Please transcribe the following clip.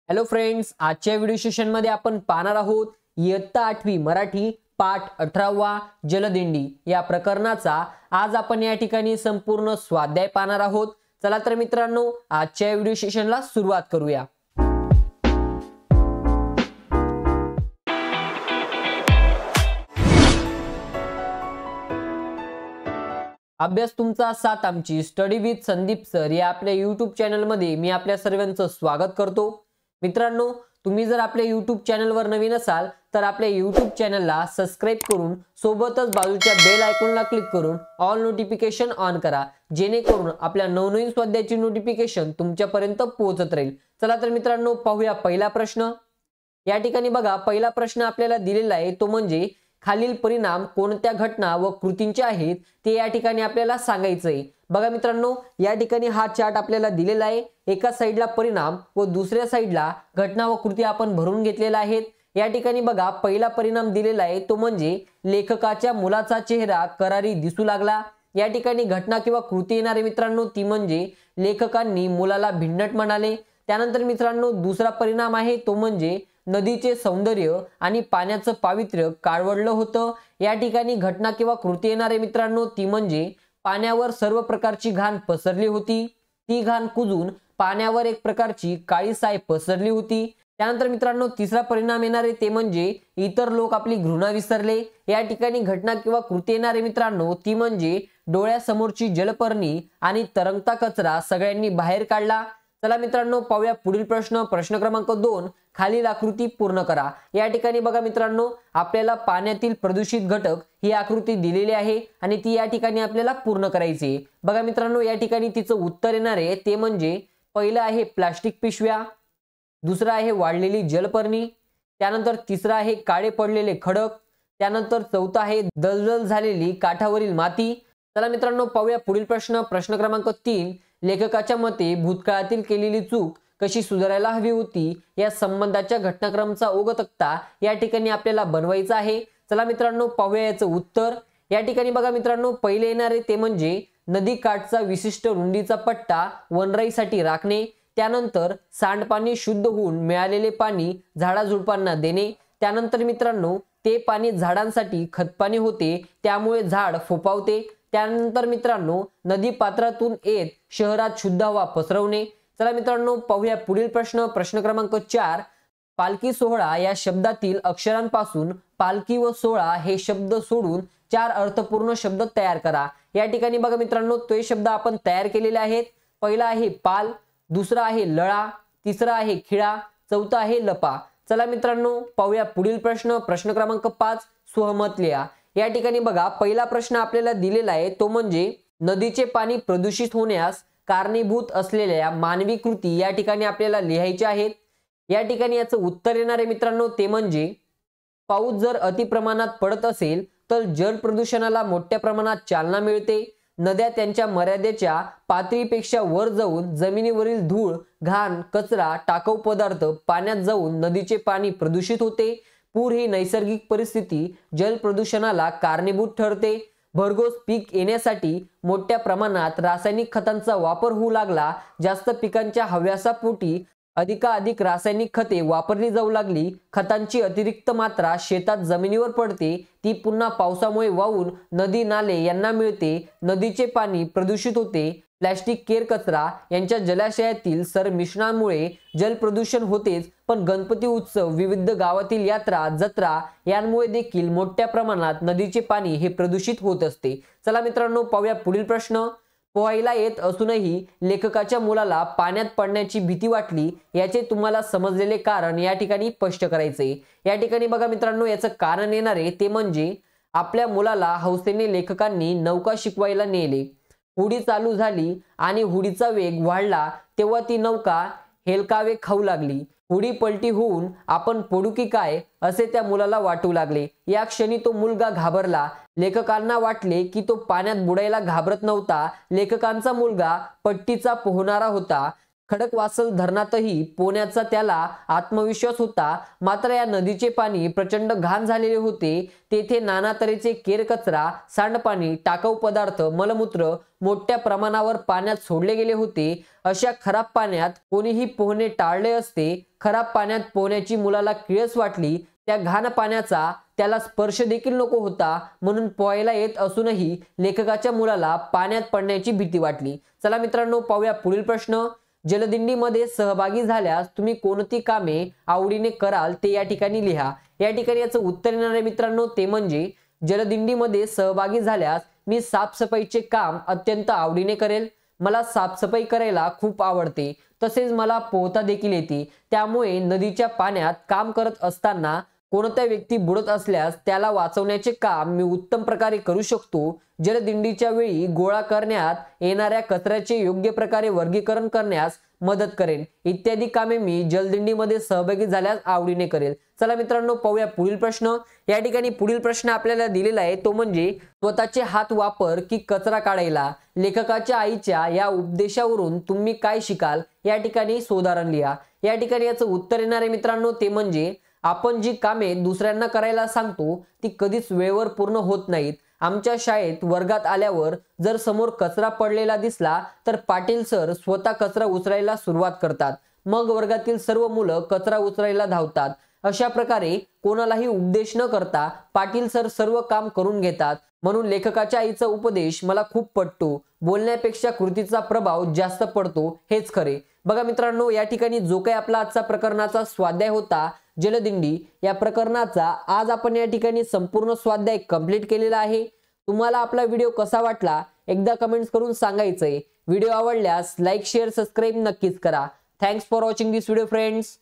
Hello friends, आजच्या video session मध्ये आपण पाहणार आहोत इयत्ता 8वी मराठी पाठ 18वा जलदिंडी या प्रकरणाचा आज आपण या ठिकाणी संपूर्ण स्वाध्याय पाहणार आहोत। चला तर मित्रांनो, आजच्या व्हिडिओ सेशनला सुरुवात करूया। अभ्यास तुमचा साथ आमची स्टडी विथ संदीप सर या आपल्या YouTube चॅनल मध्ये मी आपल्या सर्वांचं स्वागत करतो। मित्रांनो, तुम्ही जर आपल्या YouTube चॅनलवर नवीन असाल तर आपल्या YouTube चॅनलला सबस्क्राइब करून सोबतच बाजूच्या बेल आयकॉनला क्लिक करून ऑल नोटिफिकेशन ऑन करा, जेणेकरून आपल्या नवनवीन स्वाध्यायाची नोटिफिकेशन तुमच्यापर्यंत पोहोचत राहील। चला तर मित्रांनो, पाहूया पहिला प्रश्न। या ठिकाणी बघा, पहिला प्रश्न आपल्याला दिलेला आहे तो म्हणजे खालील परिणाम कोणत्या घटना व कृतींचे आहेत ते या ठिकाणी आपल्याला सांगायचं आहे। बघा मित्रांनो, या ठिकाणी हा चार्ट आपल्याला दिलेला आहे। एका साइडला परिणाम व दुसऱ्या साइडला घटना व कृती आपण भरून घेतलेला आहेत। या ठिकाणी बघा, पहिला परिणाम दिलेला आहे तो म्हणजे लेखकाच्या मुलाचा चेहरा करारी दिसू लागला। या ठिकाणी घटना किंवा कृती येणार आहे मित्रांनो ती म्हणजे लेखकांनी मुलाला भिन्नट म्हणाले। त्यानंतर मित्रांनो, दुसरा परिणाम आहे तो म्हणजे नदीचे सौंदर्य आणि पाण्याचं पावित्र्य काळवडलं होतं। या ठिकाणी घटना किंवा कृती येणार आहे मित्रांनो ती म्हणजे पाण्यावर सर्व प्रकारची घाण पसरली होती। ती घाण कुजून पाण्यावर एक प्रकारची काळी साय पसरली होती। त्यानंतर मित्रांनो, तिसरा परिणाम येणार आहे ते म्हणजे इतर लोक आपली घृणा विसरले। या ठिकाणी घटना किंवा कृती येणार आहे मित्रांनो ती म्हणजे डोळ्यासमोरची जलपर्णी आणि तरंगता कचरा सगळ्यांनी बाहेर काढला। चला मित्रांनो, पाहूया पुढील प्रश्न। प्रश्न क्रमांक 2, खालील आकृती पूर्ण करा। या ठिकाणी बघा मित्रांनो, आपल्याला पाण्यातील प्रदूषित घटक ही आकृती दिलेली आहे आणि ती या ठिकाणी आपल्याला पूर्ण करायची आहे। बघा मित्रांनो, या ठिकाणी तिचं उत्तर येणार आहे ते म्हणजे पहिलं आहे प्लास्टिक पिशव्या, दुसरा आहे वाढलेली जलपर्णी, त्यानंतर तिसरा आहे काळे पडलेले खडक, त्यानंतर चौथा आहे दलदल झालेली काठावरील माती। चला मित्रांनो, पाहूया पुढील प्रश्न। प्रश्न क्रमांक 3, लेखकाच्या मते भूतकाळातील केलेली चूक कशी सुधारायला हवी होती या संबंधाच्या घटनाक्रमाचा ओघ तक्ता या ठिकाणी आपल्याला बनवायचा आहे। चला मित्रांनो, पाहूया याचं उत्तर। या ठिकाणी बघा मित्रांनो, पहिले येणारे ते म्हणजे नदी काठचा विशिष्ट रुंदीचा पट्टा वनराईसाठी राखणे, त्यानंतर सांडपाणी शुद्ध होऊन मिळालेले पाणी झाडाझुडपांना देणे, त्यानंतर मित्रांनो ते पाणी झाडांसाठी खतपाणी होते त्यामुळे झाड फोपावते, त्यानंतर मित्रांनो नदी पात्रातून येत शहरात शुद्ध हवा पसरवणे। चला मित्रांनो, पाहूया पुढील प्रश्न। प्रश्न क्रमांक 4, पालखी सोहळा या शब्दातील अक्षरांपासून पालखी व सोहळा हे शब्द सोडून 4 अर्थपूर्ण शब्द तयार करा। या ठिकाणी बघा मित्रांनो, ते शब्द आपण तयार केलेले आहेत। पहिला आहे पाल, दुसरा आहे लळा, तिसरा आहे खिळा, चौथा आहे लपा। चला मित्रांनो, पाहूया पुढील प्रश्न। प्रश्न क्रमांक 5, सहमत लिहा। या ठिकाणी बघा, पहिला प्रश्न आपल्याला दिलेला आहे तो म्हणजे नदीचे पाणी प्रदूषित होण्यास कारणीभूत असलेल्या मानवी कृती या ठिकाणी आपल्याला लिहायच्या आहेत। या ठिकाणी याचं उत्तर येणार आहे मित्रांनो ते म्हणजे पाऊस जर अति प्रमाणात पडत असेल तर जल प्रदूषणाला मोठ्या प्रमाणात चालना मिळते। नद्या त्यांच्या मर्यादेच्या पातळीपेक्षा वर जाऊन जमिनीवरील धूळ, घाण, कचरा, टाकाऊ पदार्थ पाण्यात जाऊन नदीचे पाणी प्रदूषित होते। पूर ही नैसर्गिक परिस्थिती जल प्रदूषणाला कारणीभूत ठरते। भरघोस पीक येण्यासाठी मोठ्या प्रमाणात रासायनिक खतांचा वापर होऊ लागला। जास्त पिकांच्या हव्यासापोटी अधिकाधिक रासायनिक खते वापरली जाऊ लागली। खतांची अतिरिक्त मात्रा शेतात जमिनीवर पडते, ती पुन्हा पावसामुळे वाहून नदी नाले यांना मिळते। नदीचे पाणी प्रदूषित होते। प्लास्टिक, केर कचरा यांच्या जलाशयातील सरमिश्रणामुळे जल प्रदूषण होतेच, पण गणपती उत्सव, विविध गावातील यात्रा, जत्रा यांमुळे देखील मोठ्या प्रमाणात नदीचे पाणी हे प्रदूषित होत असते। चला मित्रांनो, पाहूया पुढील प्रश्न। पोहायला येत असूनही लेखकाच्या मुलाला पाण्यात पडण्याची भीती वाटली, याचे तुम्हाला समजलेले कारण या ठिकाणी स्पष्ट करायचे। या ठिकाणी बघा मित्रांनो, याचं कारण येणार आहे ते म्हणजे आपल्या मुलाला हौसेने लेखकांनी नौका शिकवायला नेले। होडी चालू झाली आणि होडीचा वेग वाढला तेव्हा ती नौका हेलकावे खाऊ लागली। होडी पलटी होऊन आपण पडू की काय असे त्या मुलाला वाटू लागले। या क्षणी तो मुलगा घाबरला। लेखकांना वाटले की तो पाण्यात बुडायला घाबरत नव्हता। लेखकांचा मुलगा पट्टीचा पोहणारा होता। खडकवासला धरणातही पोहण्याचा त्याला आत्मविश्वास होता, मात्र या नदीचे पाणी प्रचंड घाण झालेले होते। तेथे नाना तऱ्हेचे केर कचरा, सांडपाणी, टाकाऊ पदार्थ, मलमूत्र मोठ्या प्रमाणावर पाण्यात सोडले गेले होते। अशा खराब पाण्यात कोणीही पोहणे टाळले असते। खराब पाण्यात पोहण्याची मुलाला किळस वाटली। त्या घाण पाण्याचा त्याला स्पर्श देखील नको होता, म्हणून पोहायला येत असूनही लेखकाच्या मुलाला पाण्यात पडण्याची भीती वाटली। चला मित्रांनो, पाहूया पुढील प्रश्न। जलदिंडीमध्ये सहभागी झाल्यास तुम्ही कोणती कामे आवडीने कराल ते या ठिकाणी लिहा। या ठिकाणी याचं उत्तर येणार आहे मित्रांनो, ते म्हणजे जलदिंडीमध्ये सहभागी झाल्यास मी साफसफाईचे काम अत्यंत आवडीने करेल। मला साफसफाई करायला खूप आवडते, तसेच मला पोहता देखील येते। त्यामुळे नदीच्या पाण्यात काम करत असताना कोणत्या व्यक्ती बुडत असल्यास त्याला वाचवण्याचे काम मी उत्तम प्रकारे करू शकतो। जलदिंडीच्या वेळी गोळा करण्यात येणाऱ्या कचऱ्याचे योग्य प्रकारे वर्गीकरण करण्यास मदत करेन, इत्यादी कामे मी जलदिंडीमध्ये सहभागी झाल्यास आवडीने करेल। चला मित्रांनो, पाहूया पुढील प्रश्न। या ठिकाणी पुढील प्रश्न आपल्याला दिलेला आहे, तो म्हणजे स्वतःचे हात वापर की कचरा काढायला। लेखकाच्या आईच्या या उपदेशावरून तुम्ही काय शिकाल? या ठिकाणी सोदाहरण लिहा। या ठिकाणी याचं उत्तर येणार आहे मित्रांनो, ते म्हणजे आपण जी कामे दुसऱ्यांना करायला सांगतो ती कधीच वेळेवर पूर्ण होत नाहीत। आमच्या शाळेत वर्गात आल्यावर जर समोर कचरा पडलेला दिसला तर पाटील सर स्वतः कचरा उचलायला सुरुवात करतात, मग वर्गातील सर्व मुलं कचरा उचलायला धावतात। अशा प्रकारे कोणालाही उपदेश न करता पाटील सर सर्व काम करून घेतात। म्हणून लेखकाच्या आईचा उपदेश मला खूप पटतो। बोलण्यापेक्षा कृतीचा प्रभाव जास्त पडतो, हेच खरे। बघा मित्रांनो, या ठिकाणी जो काही आपला आजचा प्रकरणाचा स्वाध्याय होता जलदिंडी, या प्रकरणाचा आज आपण या ठिकाणी संपूर्ण स्वाध्याय कंप्लीट केलेला आहे। तुम्हाला आपला व्हिडिओ कसा वाटला एकदा कमेंट्स करून सांगायचंय। व्हिडिओ आवडल्यास लाईक, शेअर, सबस्क्राईब नक्कीच करा। Thanks for watching this video friends.